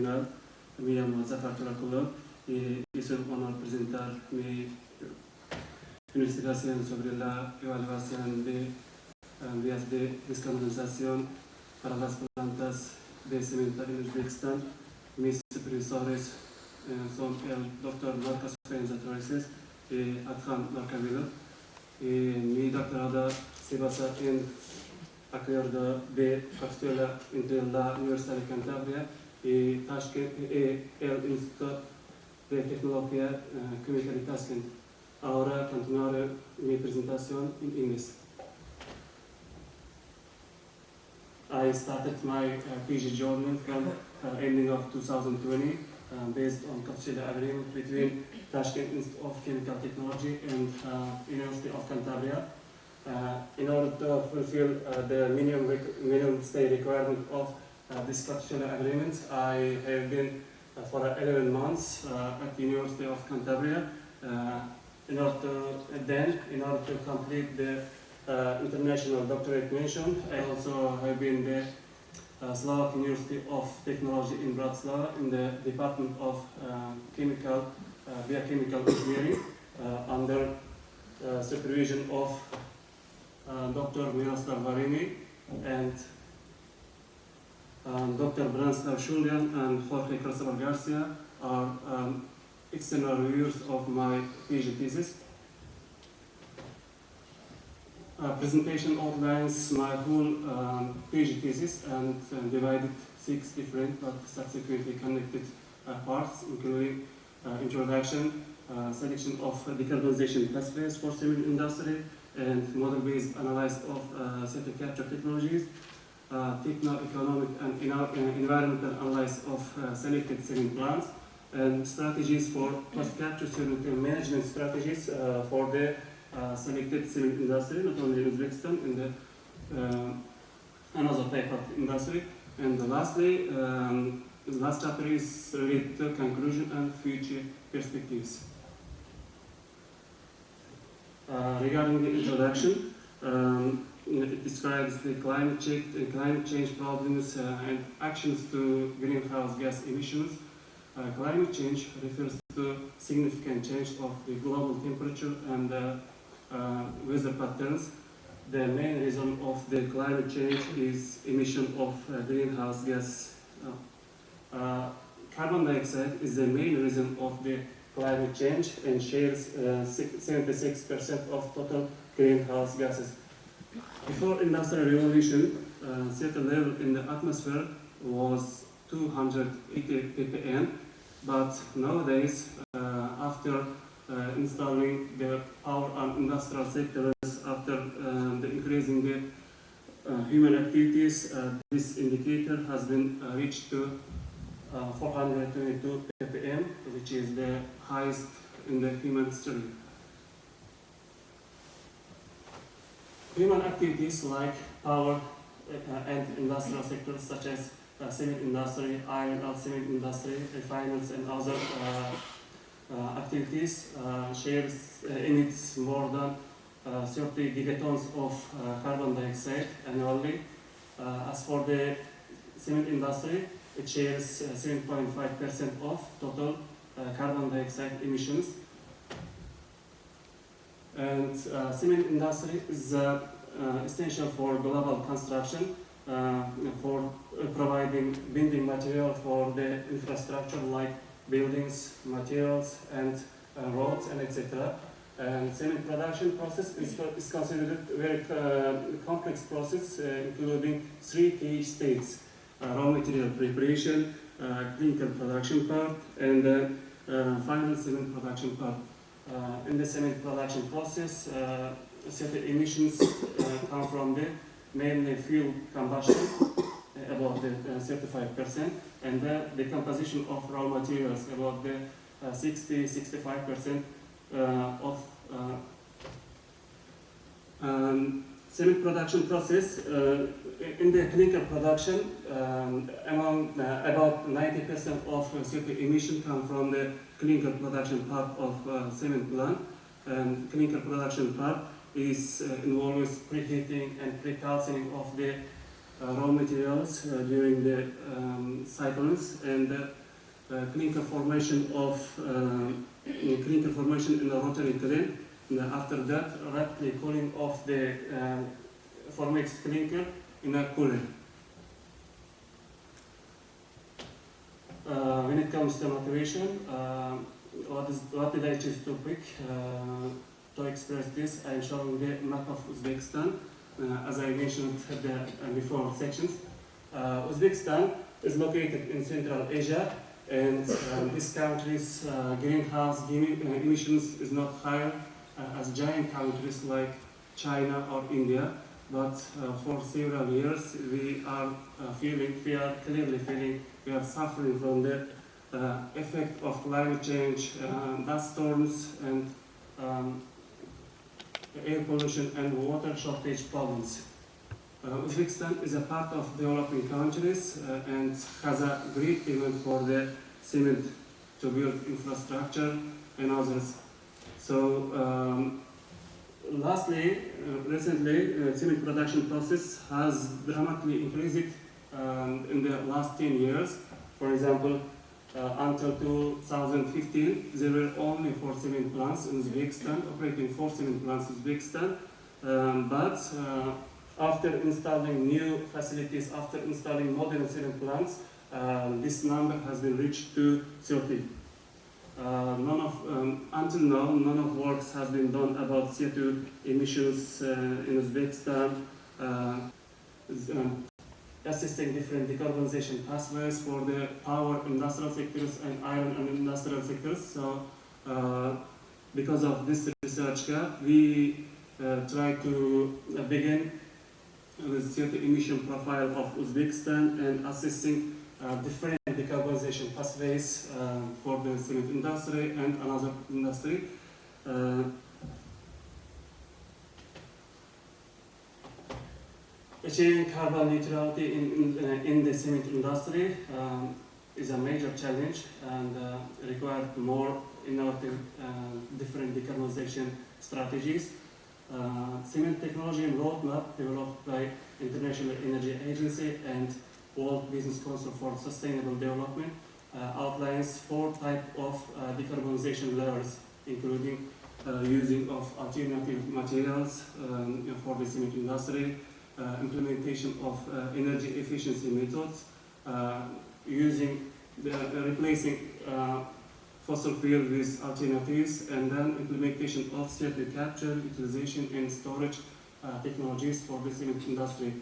Mi llamo Zafar Turakulov y soy un presentar mi investigación sobre la evaluación de vías de descarbonización para las plantas de cemento en Uzbekistan. Mis supervisores son el Dr. Marcos Thesis y Adhan Markavilo. Mi doctorado se basa en acuerdo de capsula entre la Universidad de Cantabria y Tashkent y el Instituto de Tecnología Química de Tashkent. Ahora continuaré mi presentación en inglés. I started my PhD journey from ending of 2020 based on capsula agreement between Tashkent Institute of Chemical Technology and University of Cantabria. In order to fulfill the minimum stay requirement of this capsula agreement, I have been for 11 months at the University of Cantabria. In order to complete the international doctorate mission, I also have been the Slovak University of Technology in Bratislava in the Department of Biochemical Engineering under supervision of Dr. Miroslav Varini and Dr. Branislav Shulian and Jorge Cristobal Garcia are external reviewers of my PhD thesis. Presentation outlines my whole PhD thesis and divided 6 different but subsequently connected parts, including introduction, selection of decarbonization pathways for cement industry, and model-based analysis of CO2 capture technologies, techno-economic and environmental analysis of selected cement plants, and strategies for post-capture cement management strategies for the selected cement industry, not only in Uzbekistan, in the another type of industry. And lastly, the last chapter is related to conclusion and future perspectives. Regarding the introduction, it describes the climate change problems and actions to greenhouse gas emissions. Climate change refers to significant change of the global temperature and weather patterns. The main reason of the climate change is emission of greenhouse gas. Carbon dioxide is the main reason of the climate change and shares 76% of total greenhouse gases. Before Industrial Revolution, CO2 level in the atmosphere was 280 ppm, but nowadays, after installing the power and industrial sectors, after the increasing the human activities, this indicator has been reached to 422 ppm, which is the highest in the human history. Human activities like power and industrial sectors such as cement industry, iron and cement industry, refineries and other activities emits more than 30 gigatons of carbon dioxide annually. As for the cement industry, it shares 7.5% of total carbon dioxide emissions. And cement industry is essential for global construction, for providing building material for the infrastructure like buildings, materials, and roads, and etc. And cement production process is considered a very complex process, including 3 key states: raw material preparation, clinker production part, and final cement production part. In the cement production process, CO2 emissions come from the mainly fuel combustion, about the 35%, and the decomposition of raw materials, about the 60-65% of cement production process. In the clinker production, about 90% of CO2 emission come from the clinker production part of cement plant, and clinker production part is involves preheating and precalcining of the raw materials during the cyclones, and clinker formation in the rotary kiln. And after that, rapidly cooling of the formed clinker in a cooler. When it comes to motivation, what did I choose to pick to express this? I'm showing the map of Uzbekistan, as I mentioned before sections. Uzbekistan is located in Central Asia, and this country's greenhouse emissions is not higher as giant countries like China or India, but for several years we are clearly feeling we are suffering from the effect of climate change, dust storms, and air pollution and water shortage problems. Uzbekistan is a part of developing countries and has a great demand for the cement to build infrastructure and others. So, lastly, recently, cement production process has dramatically increased in the last 10 years. For example, until 2015, there were only 4 cement plants in Uzbekistan, operating 4 cement plants in Uzbekistan. But after installing new facilities, after installing modern cement plants, this number has been reached to 30. Until now, none of works has been done about CO2 emissions in Uzbekistan, assisting different decarbonization pathways for the power industrial sectors and iron and industrial sectors. So, because of this research gap, we try to begin with CO2 emission profile of Uzbekistan and assisting different decarbonization pathways for the cement industry and another industry. Achieving carbon neutrality in the cement industry is a major challenge and requires more innovative different decarbonization strategies. Cement technology roadmap developed by International Energy Agency and World Business Council for Sustainable Development outlines 4 types of decarbonization layers, including using of alternative materials for the cement industry, implementation of energy efficiency methods, replacing fossil fuel with alternatives, and then implementation of CO2 capture, utilization, and storage technologies for the cement industry.